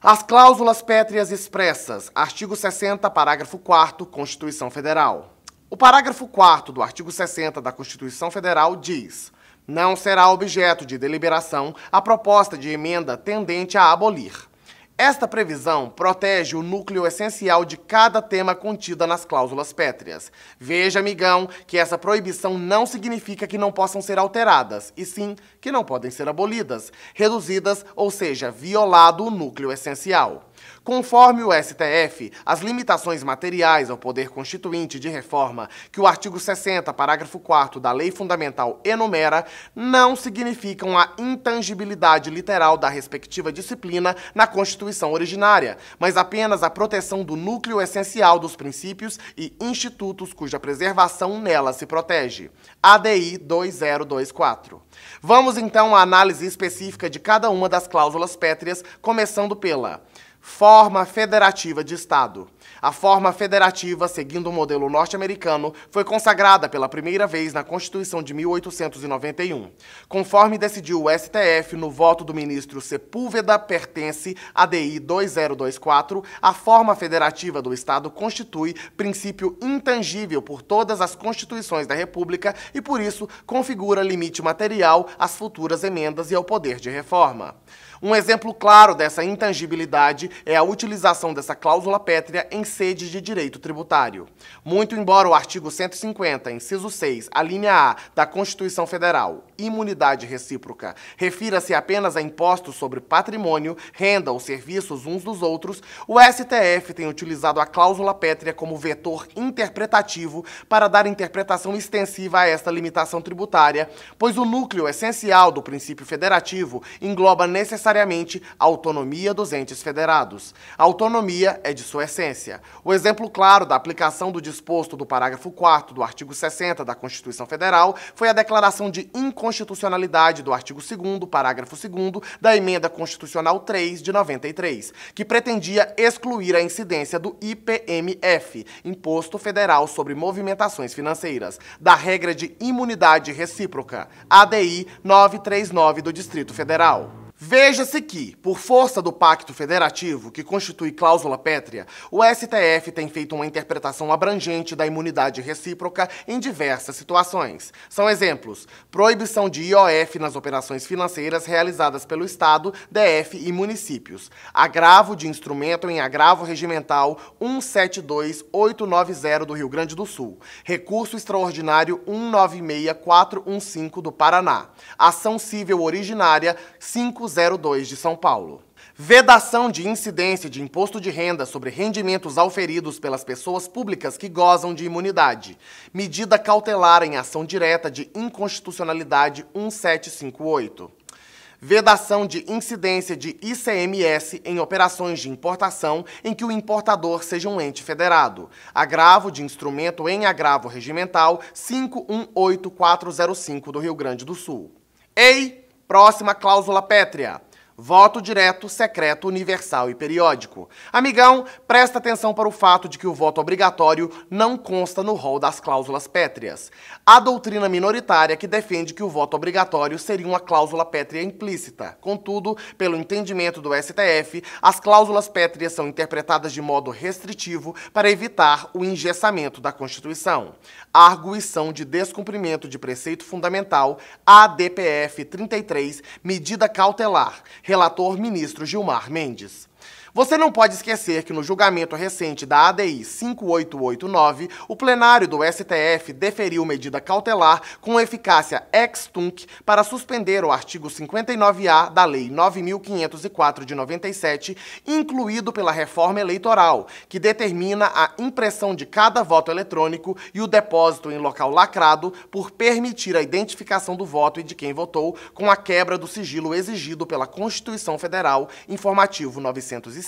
As cláusulas pétreas expressas, artigo 60, parágrafo 4º, Constituição Federal. O parágrafo 4º do artigo 60 da Constituição Federal diz: não será objeto de deliberação a proposta de emenda tendente a abolir. Esta previsão protege o núcleo essencial de cada tema contida nas cláusulas pétreas. Veja, amigão, que essa proibição não significa que não possam ser alteradas, e sim que não podem ser abolidas, reduzidas, ou seja, violado o núcleo essencial. Conforme o STF, as limitações materiais ao poder constituinte de reforma que o artigo 60, parágrafo 4º da Lei Fundamental enumera, não significam a intangibilidade literal da respectiva disciplina na Constituição originária, mas apenas a proteção do núcleo essencial dos princípios e institutos cuja preservação nela se protege. ADI 2024. Vamos então à análise específica de cada uma das cláusulas pétreas, começando pela forma federativa de Estado. A forma federativa, seguindo o modelo norte-americano, foi consagrada pela primeira vez na Constituição de 1891. Conforme decidiu o STF no voto do ministro Sepúlveda Pertence, ADI 2024, a forma federativa do Estado constitui princípio intangível por todas as constituições da República e, por isso, configura limite material às futuras emendas e ao poder de reforma. Um exemplo claro dessa intangibilidade é a utilização dessa cláusula pétrea em sede de direito tributário. Muito embora o artigo 150, inciso 6, a linha A da Constituição Federal, imunidade recíproca, refira-se apenas a impostos sobre patrimônio, renda ou serviços uns dos outros, o STF tem utilizado a cláusula pétrea como vetor interpretativo para dar interpretação extensiva a esta limitação tributária, pois o núcleo essencial do princípio federativo engloba necessariamente a autonomia dos entes federados. A autonomia é de sua essência. O exemplo claro da aplicação do disposto do parágrafo 4º do artigo 60 da Constituição Federal foi a declaração de inconstitucionalidade do artigo 2º, parágrafo 2º da Emenda Constitucional 3 de 93, que pretendia excluir a incidência do IPMF, Imposto Federal sobre Movimentações Financeiras, da regra de imunidade recíproca, ADI 939 do Distrito Federal. Veja-se que, por força do Pacto Federativo, que constitui cláusula pétrea, o STF tem feito uma interpretação abrangente da imunidade recíproca em diversas situações. São exemplos: proibição de IOF nas operações financeiras realizadas pelo Estado, DF e municípios, agravo de instrumento em agravo regimental 172890 do Rio Grande do Sul, recurso extraordinário 196415 do Paraná, ação civil originária 502 de São Paulo. Vedação de incidência de imposto de renda sobre rendimentos auferidos pelas pessoas públicas que gozam de imunidade. Medida cautelar em ação direta de inconstitucionalidade 1758. Vedação de incidência de ICMS em operações de importação em que o importador seja um ente federado. Agravo de instrumento em agravo regimental 518405 do Rio Grande do Sul. Próxima cláusula pétrea. Voto direto, secreto, universal e periódico. Amigão, presta atenção para o fato de que o voto obrigatório não consta no rol das cláusulas pétreas. Há doutrina minoritária que defende que o voto obrigatório seria uma cláusula pétrea implícita. Contudo, pelo entendimento do STF, as cláusulas pétreas são interpretadas de modo restritivo para evitar o engessamento da Constituição. A arguição de descumprimento de preceito fundamental, ADPF 33, medida cautelar. Relator ministro Gilmar Mendes. Você não pode esquecer que no julgamento recente da ADI 5889, o plenário do STF deferiu medida cautelar com eficácia ex-tunc para suspender o artigo 59A da Lei 9.504 de 97, incluído pela reforma eleitoral, que determina a impressão de cada voto eletrônico e o depósito em local lacrado por permitir a identificação do voto e de quem votou com a quebra do sigilo exigido pela Constituição Federal, informativo 905.